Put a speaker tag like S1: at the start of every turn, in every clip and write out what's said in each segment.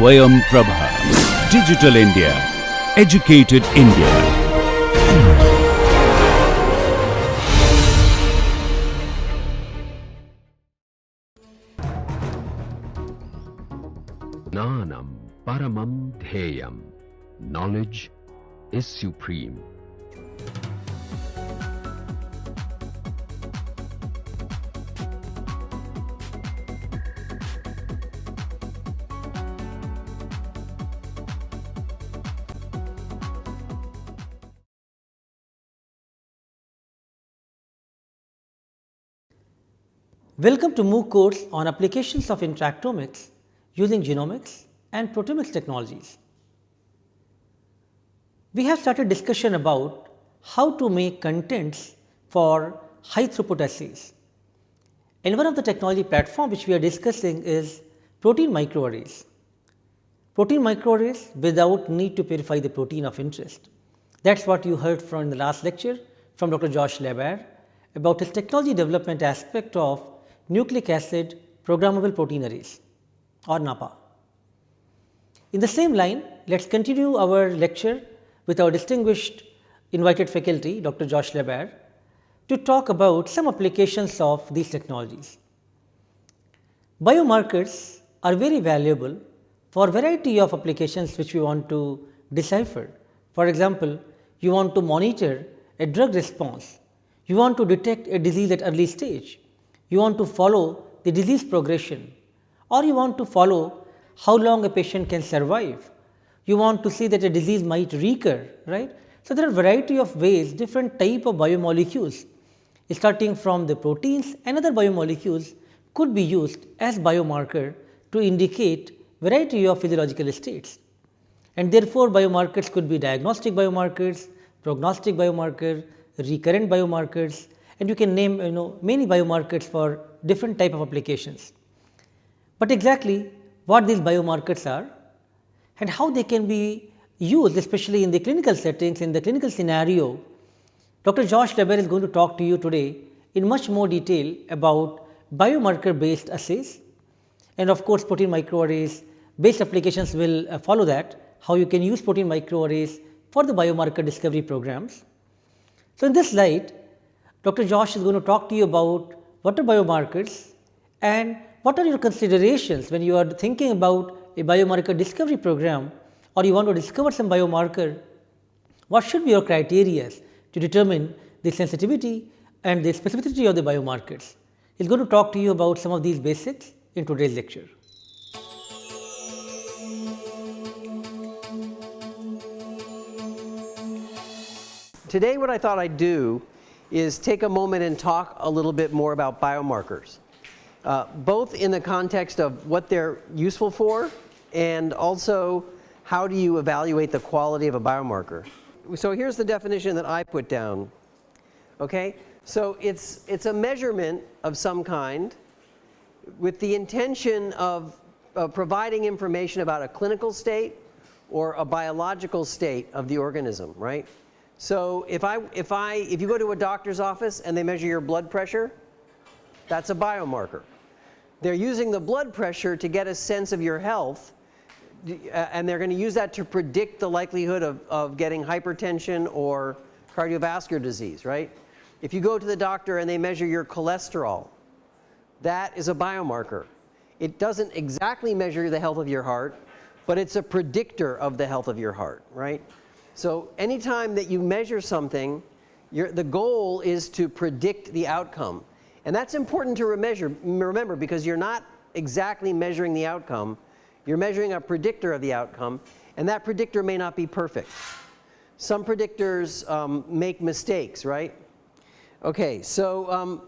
S1: Swayam Prabha. Digital India. Educated India.
S2: Jnanam Paramam Dheyam. Knowledge is supreme.
S3: Welcome to MOOC course on applications of interactomics using genomics and proteomics technologies. We have started discussion about how to make contents for high throughput assays. And one of the technology platform which we are discussing is protein microarrays. Protein microarrays without need to purify the protein of interest. That is what you heard from in the last lecture from Dr. Josh Laber about his technology development aspect of nucleic acid programmable protein arrays or NAPA. In the same line, let us continue our lecture with our distinguished invited faculty Dr. Josh Laber to talk about some applications of these technologies. Biomarkers are very valuable for variety of applications which we want to decipher. For example, you want to monitor a drug response, you want to detect a disease at early stage, you want to follow the disease progression, or you want to follow how long a patient can survive, you want to see that a disease might recur, right. So, there are variety of ways, different type of biomolecules starting from the proteins and other biomolecules could be used as biomarker to indicate variety of physiological states. And therefore, biomarkers could be diagnostic biomarkers, prognostic biomarkers, recurrent biomarkers, and you can name many biomarkers for different type of applications. But exactly what these biomarkers are and how they can be used, especially in the clinical settings, in the clinical scenario, Dr. Josh Laber is going to talk to you today in much more detail about biomarker based assays, and of course, protein microarrays based applications will follow that, how you can use protein microarrays for the biomarker discovery programs. So, in this slide, Dr. Josh is going to talk to you about what are biomarkers and what are your considerations when you are thinking about a biomarker discovery program, or you want to discover some biomarker. What should be your criteria to determine the sensitivity and the specificity of the biomarkers? He is going to talk to you about some of these basics in today's lecture.
S4: Today what I thought I'd do is take a moment and talk a little bit more about biomarkers, both in the context of what they're useful for and also how do you evaluate the quality of a biomarker. So here's the definition that I put down. Okay? So it's a measurement of some kind with the intention of providing information about a clinical state or a biological state of the organism, right? So if you go to a doctor's office and they measure your blood pressure, that's a biomarker. They're using the blood pressure to get a sense of your health, and they're going to use that to predict the likelihood of getting hypertension or cardiovascular disease, right? If you go to the doctor and they measure your cholesterol, that is a biomarker. It doesn't exactly measure the health of your heart, but it's a predictor of the health of your heart, right? So anytime that you measure something, the goal is to predict the outcome. And that's important to remember because you're not exactly measuring the outcome, you're measuring a predictor of the outcome, and that predictor may not be perfect. Some predictors make mistakes, right? Okay, so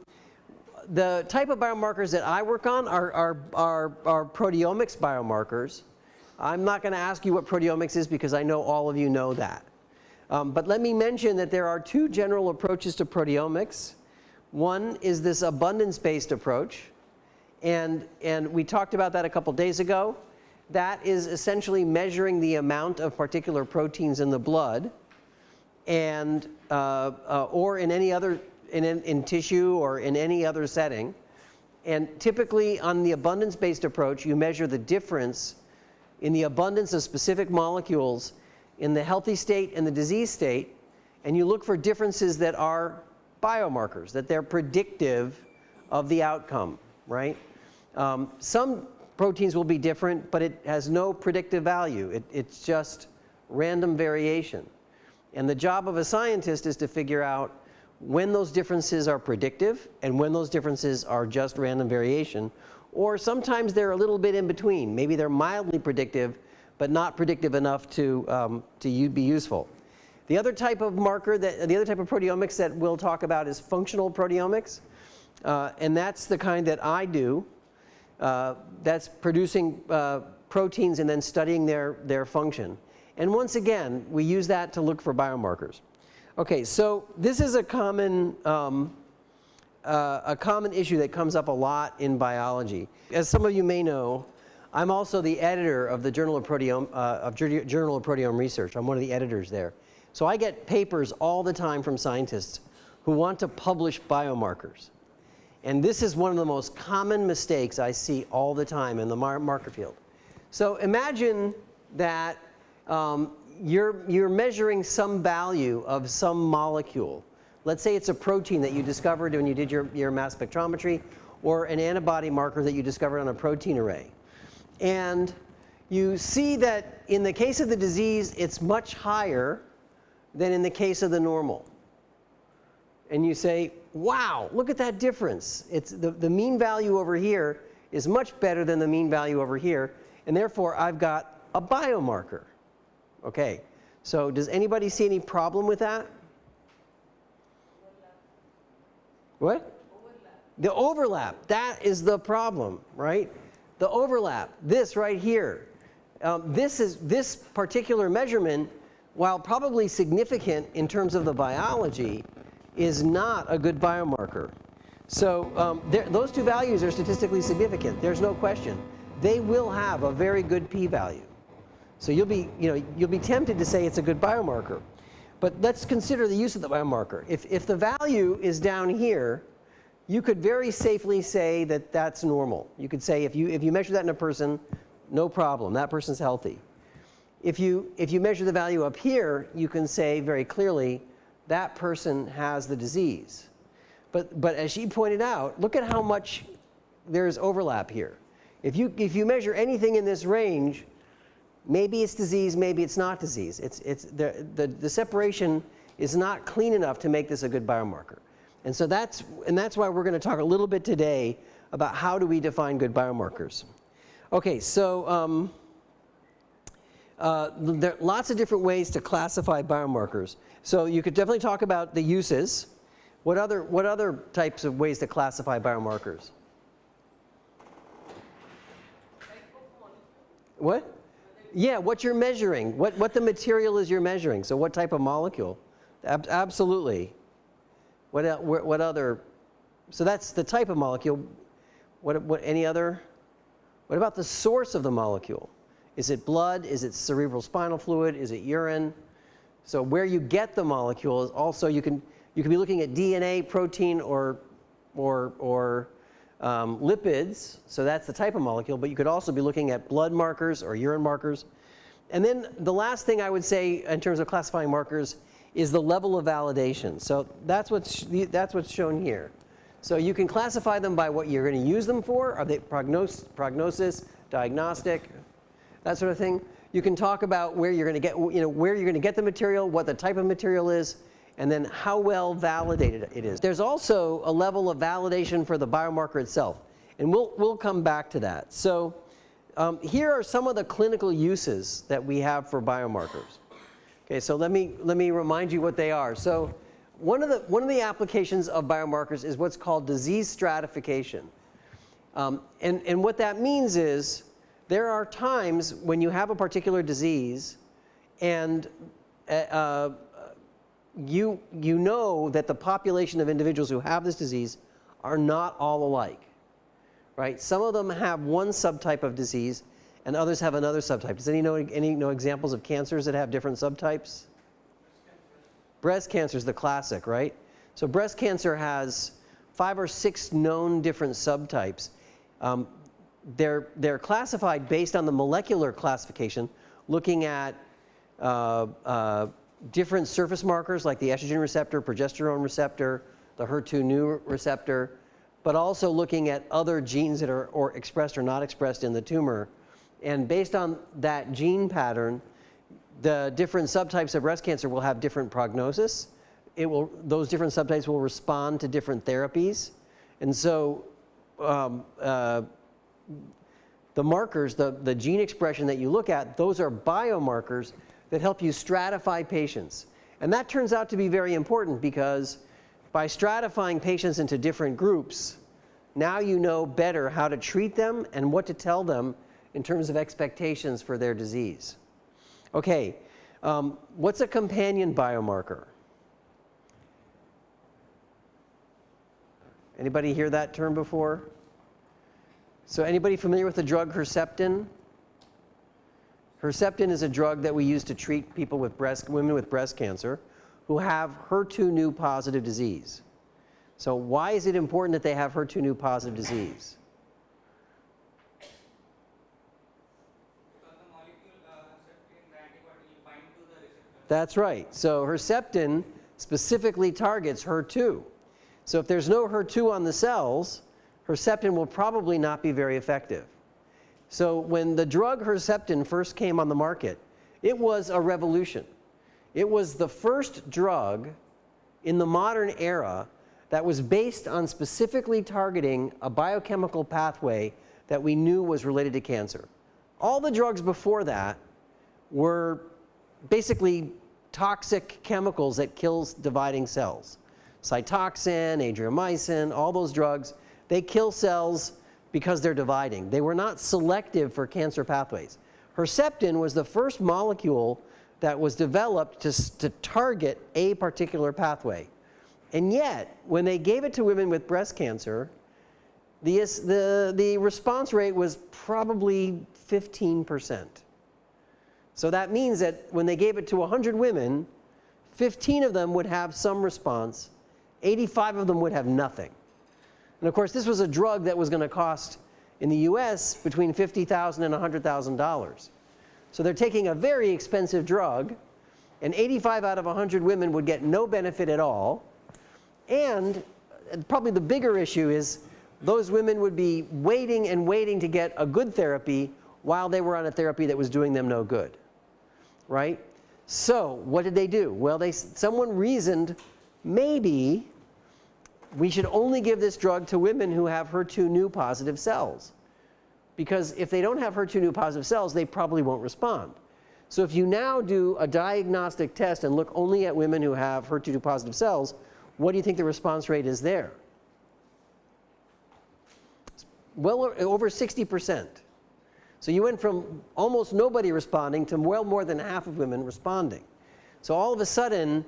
S4: the type of biomarkers that I work on are proteomics biomarkers. I'm not going to ask you what proteomics is because I know all of you know that. But let me mention that there are two general approaches to proteomics. One is this abundance-based approach, and we talked about that a couple days ago. That is essentially measuring the amount of particular proteins in the blood, and or in any other in tissue or in any other setting. And typically on the abundance-based approach, you measure the difference in the abundance of specific molecules in the healthy state and the disease state, and you look for differences that are biomarkers, that they're predictive of the outcome, right? Some proteins will be different, but it has no predictive value. It's just random variation. And the job of a scientist is to figure out when those differences are predictive and when those differences are just random variation, or sometimes they're a little bit in between. Maybe they're mildly predictive, but not predictive enough to be useful. The other type of marker, the other type of proteomics that we'll talk about is functional proteomics, and that's the kind that I do. That's producing proteins and then studying their function. And once again, we use that to look for biomarkers. Okay, so this is a common issue that comes up a lot in biology. As some of you may know, I'm also the editor of the Journal of Proteome Research. I'm one of the editors there. So I get papers all the time from scientists who want to publish biomarkers. And this is one of the most common mistakes I see all the time in the marker field. So imagine that you're measuring some value of some molecule. Let's say it's a protein that you discovered when you did your mass spectrometry, or an antibody marker that you discovered on a protein array. And you see that in the case of the disease, it's much higher than in the case of the normal. And you say, wow, look at that difference. It's the mean value over here is much better than the mean value over here, and therefore I've got a biomarker. Okay, so does anybody see any problem with that? What? Overlap. The overlap, that is the problem, right? The overlap, this right here. This particular measurement, while probably significant in terms of the biology, is not a good biomarker. So those two values are statistically significant. There's no question. They will have a very good p-value. So you'll be tempted to say it's a good biomarker. But let's consider the use of the biomarker. If the value is down here, you could very safely say that that's normal. You could say if you measure that in a person, no problem, that person's healthy. If you measure the value up here, you can say very clearly that person has the disease. But as she pointed out, look at how much there's overlap here. If you measure anything in this range, maybe it's disease, maybe it's not disease. The separation is not clean enough to make this a good biomarker. And so that's why we're going to talk a little bit today about how do we define good biomarkers. Okay, so there are lots of different ways to classify biomarkers. So you could definitely talk about the uses. What other types of ways to classify biomarkers? What? Yeah, what you're measuring, what the material is you're measuring. So what type of molecule? Absolutely. What other? So that's the type of molecule. What any other? What about the source of the molecule? Is it blood? Is it cerebral spinal fluid? Is it urine? So where you get the molecule is also you can be looking at DNA, protein, or lipids. So that's the type of molecule. But you could also be looking at blood markers or urine markers. And then the last thing I would say in terms of classifying markers is the level of validation. So that's what's shown here. So you can classify them by what you're going to use them for. Are they prognosis, diagnostic, that sort of thing. You can talk about where you're going to get the material, what the type of material is, and then how well validated it is. There's also a level of validation for the biomarker itself, and we'll come back to that. So here are some of the clinical uses that we have for biomarkers. Okay, so let me remind you what they are. So one of the applications of biomarkers is what's called disease stratification, and what that means is there are times when you have a particular disease, and you know that the population of individuals who have this disease are not all alike, right? Some of them have one subtype of disease, and others have another subtype. Does any know examples of cancers that have different subtypes? Breast cancer is the classic, right? So breast cancer has 5 or 6 known different subtypes. they're classified based on the molecular classification, looking at different surface markers like the estrogen receptor, progesterone receptor, the HER2/neu receptor, but also looking at other genes that are or expressed or not expressed in the tumor. And based on that gene pattern, the different subtypes of breast cancer will have different prognosis. Those different subtypes will respond to different therapies. And so the markers, the gene expression that you look at, those are biomarkers that help you stratify patients. And that turns out to be very important because by stratifying patients into different groups, now you know better how to treat them and what to tell them in terms of expectations for their disease. Okay, what's a companion biomarker? Anybody hear that term before? So anybody familiar with the drug Herceptin? Herceptin is a drug that we use to treat people with women with breast cancer who have HER2/neu positive disease. So why is it important that they have HER2/neu positive disease? That's right. So Herceptin specifically targets HER2. So if there's no HER2 on the cells, Herceptin will probably not be very effective. So when the drug Herceptin first came on the market, it was a revolution. It was the first drug in the modern era that was based on specifically targeting a biochemical pathway that we knew was related to cancer. All the drugs before that were basically toxic chemicals that kills dividing cells. Cytoxin, adriamycin, all those drugs, they kill cells because they're dividing. They were not selective for cancer pathways. Herceptin was the first molecule that was developed to target a particular pathway. And yet, when they gave it to women with breast cancer, the response rate was probably 15%. So that means that when they gave it to 100 women, 15 of them would have some response, 85 of them would have nothing. And of course, this was a drug that was going to cost in the US between $50,000 and $100,000. So they're taking a very expensive drug, and 85 out of 100 women would get no benefit at all. And probably the bigger issue is those women would be waiting and waiting to get a good therapy while they were on a therapy that was doing them no good, right? So what did they do? Well, someone reasoned maybe we should only give this drug to women who have HER2/neu positive cells. Because if they don't have HER2/neu positive cells, they probably won't respond. So if you now do a diagnostic test and look only at women who have HER2/neu positive cells, what do you think the response rate is there? Well over 60%. So you went from almost nobody responding to well more than half of women responding. So all of a sudden,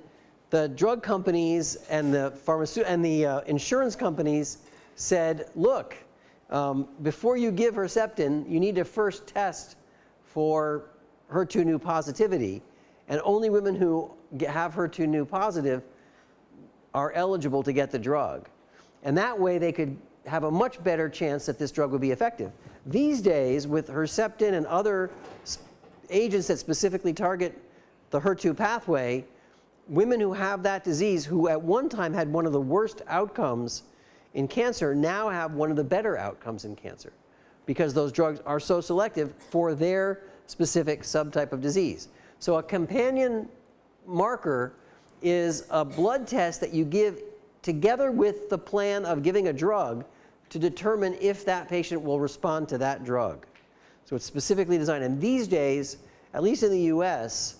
S4: the drug companies and the insurance companies said, look, before you give Herceptin, you need to first test for HER2/neu positivity, and only women who have HER2/neu positive are eligible to get the drug. And that way they could have a much better chance that this drug would be effective. These days, with Herceptin and other agents that specifically target the HER2 pathway, women who have that disease, who at one time had one of the worst outcomes in cancer, now have one of the better outcomes in cancer because those drugs are so selective for their specific subtype of disease. So a companion marker is a blood test that you give together with the plan of giving a drug to determine if that patient will respond to that drug. So it's specifically designed. And these days, at least in the US,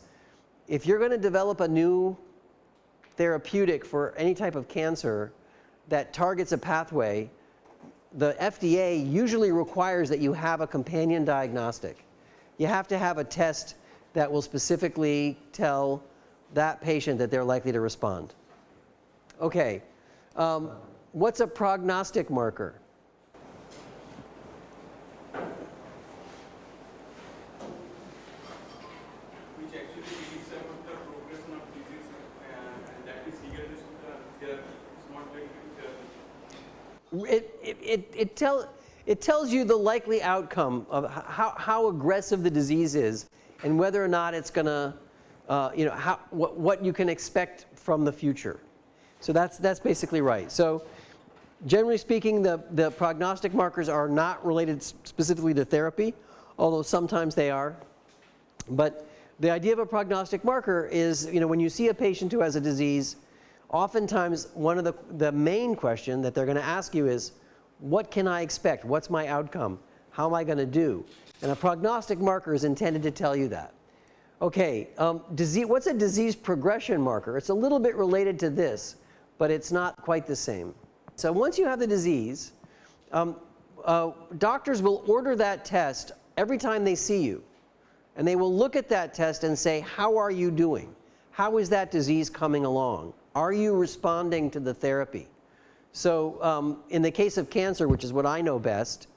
S4: if you're going to develop a new therapeutic for any type of cancer that targets a pathway, the FDA usually requires that you have a companion diagnostic. You have to have a test that will specifically tell that patient that they're likely to respond. Okay, what's a prognostic marker?
S5: Which actually predicts about the progression of disease, and that is regardless of the therapy. It's not related to therapy.
S4: it tells you the likely outcome of how aggressive the disease is and whether or not it's going to, what you can expect from the future. So that's basically right. So generally speaking, the prognostic markers are not related specifically to therapy, although sometimes they are. But the idea of a prognostic marker is, when you see a patient who has a disease, oftentimes one of the main question that they're going to ask you is, what can I expect? What's my outcome? How am I going to do? And a prognostic marker is intended to tell you that. Okay, what's a disease progression marker? It's a little bit related to this, but it's not quite the same. So once you have the disease, doctors will order that test every time they see you. And they will look at that test and say, how are you doing? How is that disease coming along? Are you responding to the therapy? So in the case of cancer, which is what I know best,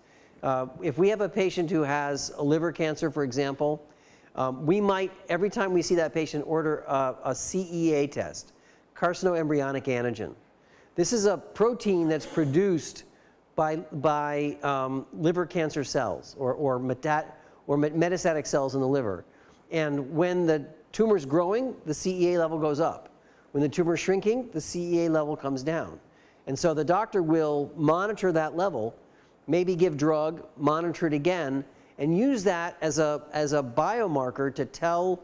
S4: if we have a patient who has a liver cancer, for example, we might, every time we see that patient, order a CEA test, carcinoembryonic antigen. This is a protein that's produced by liver cancer cells or metastatic cells in the liver. And when the tumor's growing, the CEA level goes up. When the tumor's shrinking, the CEA level comes down. And so the doctor will monitor that level, maybe give drug, monitor it again, and use that as a biomarker to tell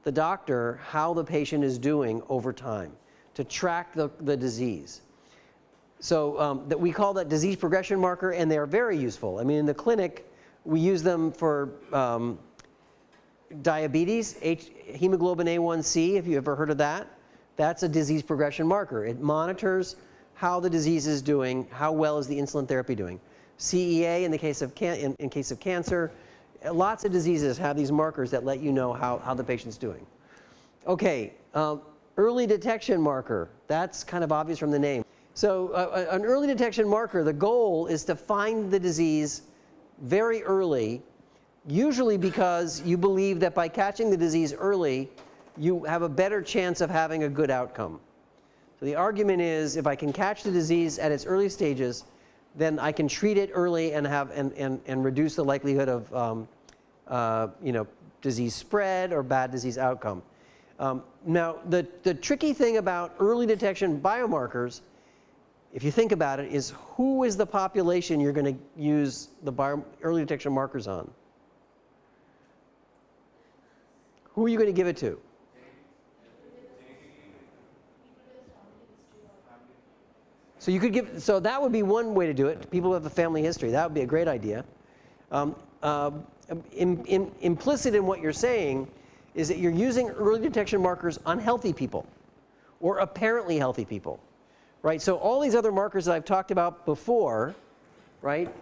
S4: the doctor how the patient is doing over time, to track the disease. So that we call that disease progression marker, and they are very useful. I mean, in the clinic, we use them for diabetes, hemoglobin A1C, if you ever heard of that. That's a disease progression marker. It monitors how the disease is doing, how well is the insulin therapy doing. CEA in the case of in case of cancer, lots of diseases have these markers that let you know how the patient's doing. Okay, early detection marker. That's kind of obvious from the name. So an early detection marker, the goal is to find the disease very early, usually because you believe that by catching the disease early, you have a better chance of having a good outcome. So the argument is, if I can catch the disease at its early stages, then I can treat it early and and reduce the likelihood of disease spread or bad disease outcome. Now the tricky thing about early detection biomarkers, if you think about it, is who is the population you're going to use the early detection markers on? Who are you going to give it to? So you could give, so that would be one way to do it. People who have a family history, that would be a great idea. Implicit in what you're saying is that you're using early detection markers on healthy people or apparently healthy people, right? So all these other markers that I've talked about before, right?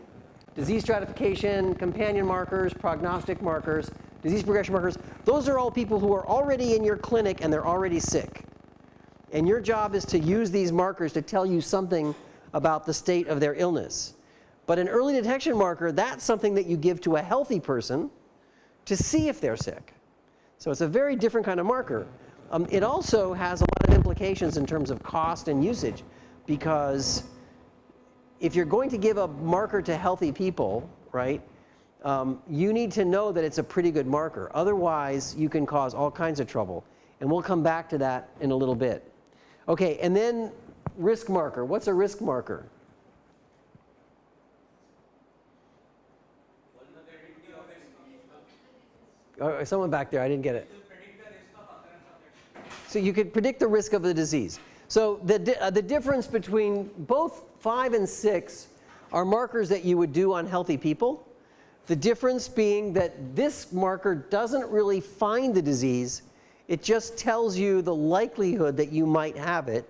S4: Disease stratification, companion markers, prognostic markers, disease progression markers, those are all people who are already in your clinic and they're already sick. And your job is to use these markers to tell you something about the state of their illness. But an early detection marker, that's something that you give to a healthy person to see if they're sick. So it's a very different kind of marker. It also has a lot of implications in terms of cost and usage, because if you're going to give a marker to healthy people, right, you need to know that it's a pretty good marker. Otherwise, you can cause all kinds of trouble. And we'll come back to that in a little bit. Okay, and then risk marker. What's a risk marker? Oh, someone back there, I didn't get it. So you could predict the risk of the disease. So the difference between both 5 and 6 are markers that you would do on healthy people. The difference being that this marker doesn't really find the disease. It just tells you the likelihood that you might have it,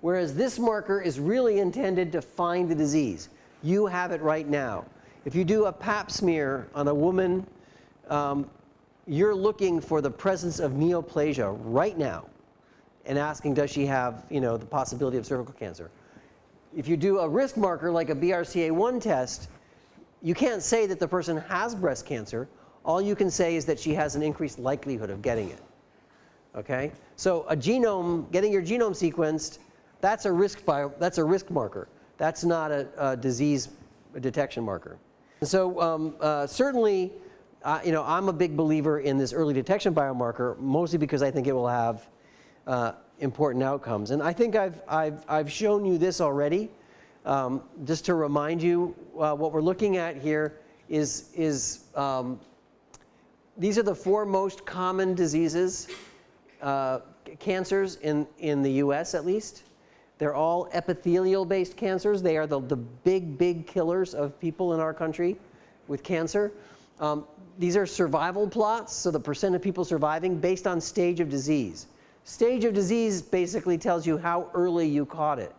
S4: whereas this marker is really intended to find the disease. You have it right now. If you do a pap smear on a woman, you're looking for the presence of neoplasia right now and asking, does she have, the possibility of cervical cancer? If you do a risk marker like a BRCA1 test, you can't say that the person has breast cancer. All you can say is that she has an increased likelihood of getting it. Okay? So a genome, getting your genome sequenced, that's a risk marker. That's not a disease detection marker. So certainly, I'm a big believer in this early detection biomarker, mostly because I think it will have important outcomes. And I think I've shown you this already. Just to remind you, what we're looking at here is these are the 4 most common diseases, cancers in the US at least. They're all epithelial-based cancers. They are the big killers of people in our country with cancer. These are survival plots, so the percent of people surviving based on stage of disease. Stage of disease basically tells you how early you caught it.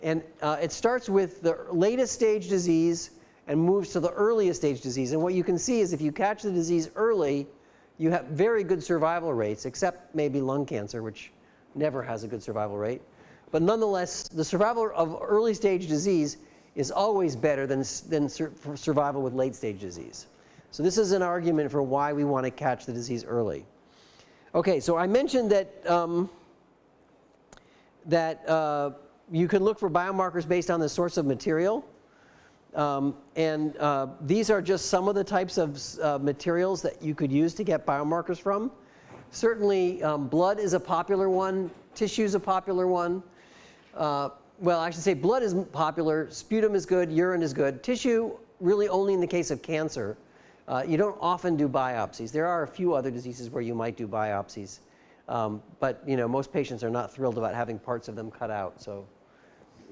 S4: And it starts with the latest stage disease and moves to the earliest stage disease. And what you can see is if you catch the disease early, you have very good survival rates, except maybe lung cancer, which never has a good survival rate. But nonetheless, the survival of early stage disease is always better than survival with late stage disease. So this is an argument for why we want to catch the disease early. Okay, so I mentioned that you can look for biomarkers based on the source of material. These are just some of the types of materials that you could use to get biomarkers from. Certainly, blood is a popular one. Tissue is a popular one. Well, I should say blood is popular. Sputum is good. Urine is good. Tissue, really only in the case of cancer. You don't often do biopsies. There are a few other diseases where you might do biopsies. But most patients are not thrilled about having parts of them cut out. So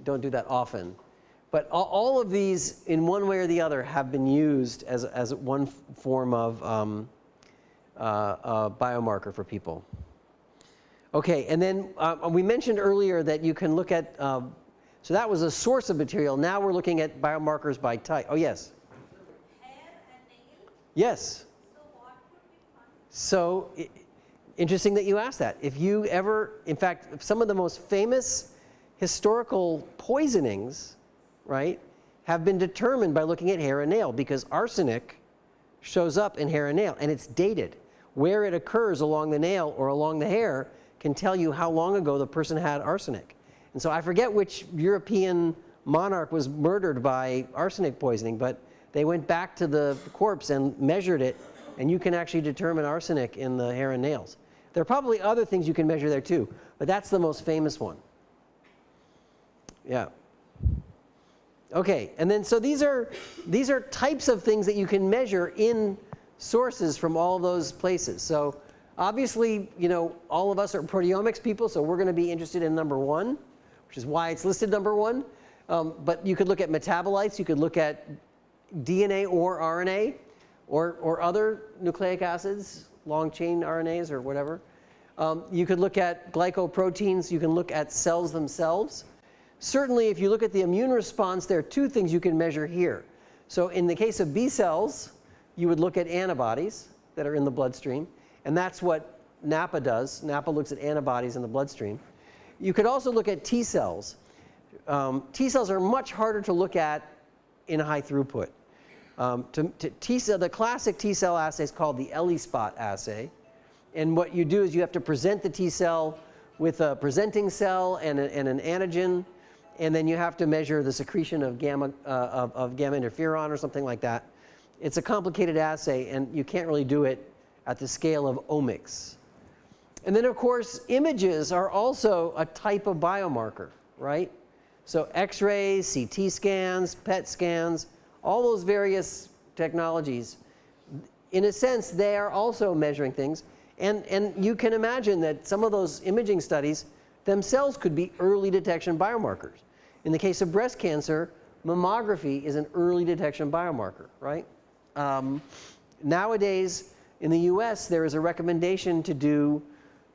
S4: don't do that often. But all of these, in one way or the other, have been used as one form of biomarker for people. Okay, and then we mentioned earlier that you can look at, so that was a source of material. Now we're looking at biomarkers by type. Oh, yes?
S6: Hair and nail?
S4: Yes.
S6: So what would be fun?
S4: So interesting that you asked that. If you ever, in fact, some of the most famous historical poisonings, right, have been determined by looking at hair and nail, because arsenic shows up in hair and nail, and it's dated. Where it occurs along the nail or along the hair can tell you how long ago the person had arsenic. And so I forget which European monarch was murdered by arsenic poisoning, but they went back to the corpse and measured it, and you can actually determine arsenic in the hair and nails. There are probably other things you can measure there too, but that's the most famous one. Yeah. Okay, and then so these are types of things that you can measure in sources from all of those places. So obviously, all of us are proteomics people, so we're going to be interested in number 1, which is why it's listed number 1. But you could look at metabolites, you could look at DNA or RNA, or other nucleic acids, long chain RNAs or whatever. You could look at glycoproteins, you can look at cells themselves. Certainly, if you look at the immune response, there are 2 things you can measure here. So in the case of B cells, you would look at antibodies that are in the bloodstream, and that's what NAPA does. NAPA looks at antibodies in the bloodstream. You could also look at T cells. T cells are much harder to look at in high throughput. The classic T cell assay is called the ELISpot assay, and what you do is you have to present the T cell with a presenting cell and an antigen, and then you have to measure the secretion of gamma interferon or something like that. It's a complicated assay, and you can't really do it at the scale of omics. And then, of course, images are also a type of biomarker, right? So X-rays, CT scans, PET scans, all those various technologies, in a sense, they are also measuring things. And you can imagine that some of those imaging studies themselves could be early detection biomarkers. In the case of breast cancer, mammography is an early detection biomarker, right? Nowadays, in the US, there is a recommendation to do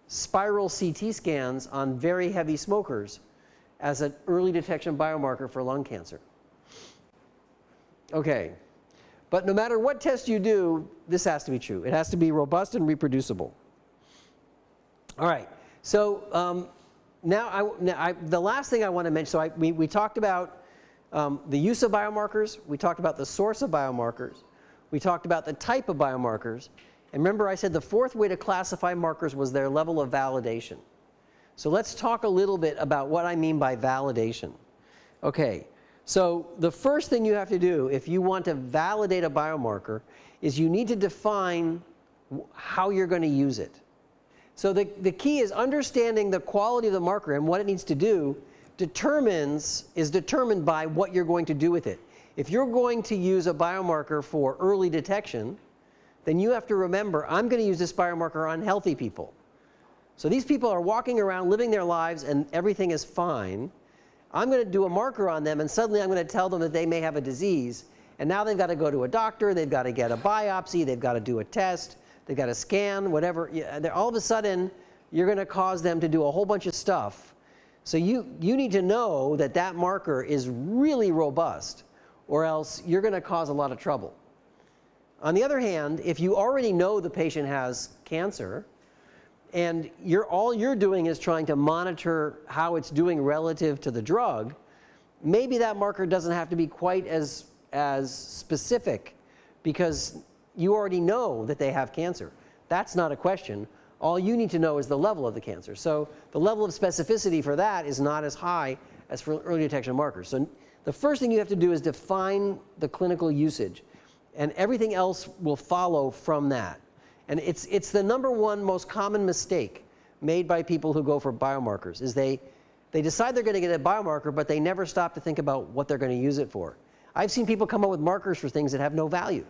S4: spiral CT scans on very heavy smokers as an early detection biomarker for lung cancer. Okay. But no matter what test you do, this has to be true. It has to be robust and reproducible. All right. So the last thing I want to mention, so we talked about the use of biomarkers. We talked about the source of biomarkers. We talked about the type of biomarkers. And remember, I said the 4th way to classify markers was their level of validation. So let's talk a little bit about what I mean by validation. Okay. So the first thing you have to do if you want to validate a biomarker is you need to define how you're going to use it. So the key is understanding the quality of the marker and what it needs to do is determined by what you're going to do with it. If you're going to use a biomarker for early detection, then you have to remember, I'm going to use this biomarker on healthy people. So these people are walking around living their lives and everything is fine. I'm going to do a marker on them and suddenly I'm going to tell them that they may have a disease, and now they've got to go to a doctor, they've got to get a biopsy, they've got to do a test, they've got to scan, whatever. All of a sudden you're going to cause them to do a whole bunch of stuff. So you need to know that that marker is really robust, or else you're going to cause a lot of trouble. On the other hand, if you already know the patient has cancer, and all you're doing is trying to monitor how it's doing relative to the drug, maybe that marker doesn't have to be quite as specific, because you already know that they have cancer. That's not a question. All you need to know is the level of the cancer. So the level of specificity for that is not as high as for early detection markers. So the first thing you have to do is define the clinical usage, and everything else will follow from that. And it's the number one most common mistake made by people who go for biomarkers, is they decide they're going to get a biomarker, but they never stop to think about what they're going to use it for. I've seen people come up with markers for things that have no value,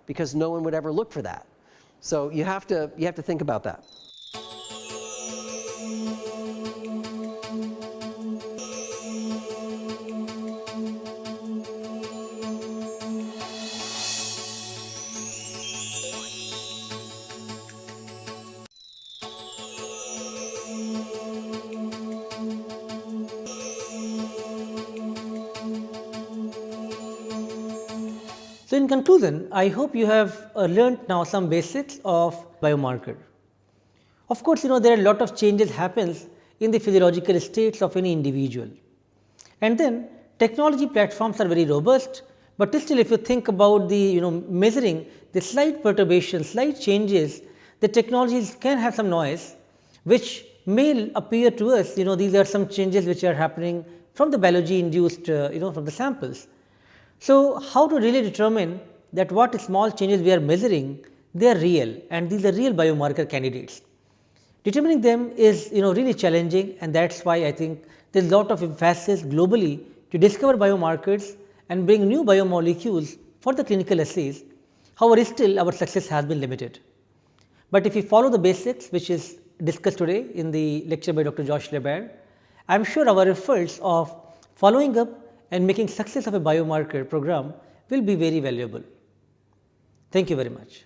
S4: because no one would ever look for that. So you have to think about that.
S3: So in conclusion, I hope you have learnt now some basics of biomarker. Of course, there are a lot of changes happens in the physiological states of any individual. And then technology platforms are very robust, but still if you think about the measuring the slight perturbations, slight changes, the technologies can have some noise, which may appear to us these are some changes which are happening from the biology induced from the samples. So how to really determine that what small changes we are measuring, they are real, and these are real biomarker candidates. Determining them is really challenging, and that's why I think there is a lot of emphasis globally to discover biomarkers and bring new biomolecules for the clinical assays. However, still our success has been limited. But if we follow the basics which is discussed today in the lecture by Dr. Josh Lebert, I am sure our efforts of following up and making success of a biomarker program will be very valuable. Thank you very much.